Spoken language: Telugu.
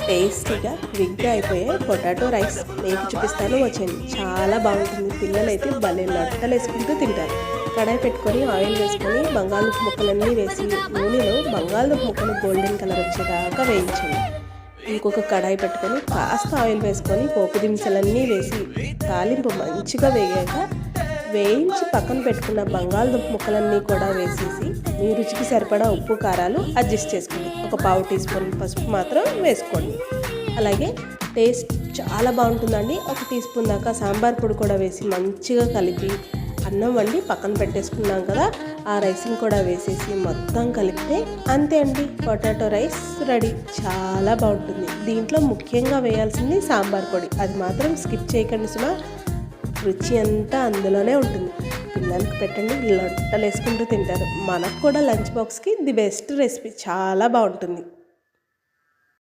టేస్టీగా క్విక్గా అయిపోయే పొటాటో రైస్ మీకు చూపిస్తాను వచ్చేయండి. చాలా బాగుంటుంది. పిల్లలైతే భలే లొట్టలు వేసుకుంటూ తింటారు. కడాయి పెట్టుకొని ఆయిల్ వేసుకొని బంగాళదుంప ముక్కలన్నీ వేసి నూనెలో బంగాళదుంప ముక్కలు గోల్డెన్ కలర్ వచ్చేదాకా వేయించండి. ఇంకొక కడాయి పెట్టుకొని కాస్త ఆయిల్ వేసుకొని పోపు దినుసులన్నీ వేసి తాలింపు మంచిగా వేగాక వేయించి పక్కన పెట్టుకున్న బంగాళదుంప ముక్కలన్నీ కూడా వేసేసి మీ రుచికి సరిపడా ఉప్పు కారాలు అడ్జస్ట్ చేసుకోండి. ఒక పావు టీ స్పూన్ పసుపు మాత్రం వేసుకోండి. అలాగే టేస్ట్ చాలా బాగుంటుందండి. ఒక టీ స్పూన్ దాకా సాంబార్ పొడి కూడా వేసి మంచిగా కలిపి అన్నం వండి పక్కన పెట్టేసుకున్నాం కదా, ఆ రైస్ని కూడా వేసేసి మొత్తం కలిపితే అంతే అండి, పొటాటో రైస్ రెడీ. చాలా బాగుంటుంది. దీంట్లో ముఖ్యంగా వేయాల్సింది సాంబార్ పొడి, అది మాత్రం స్కిప్ చేయకండి సుమా. రుచి అంతా అందులోనే ఉంటుంది. పిల్లలకి పెట్టండి, లొట్టలు వేసుకుంటూ తింటారు. మనకు కూడా లంచ్ బాక్స్కి ది బెస్ట్ రెసిపీ. చాలా బాగుంటుంది.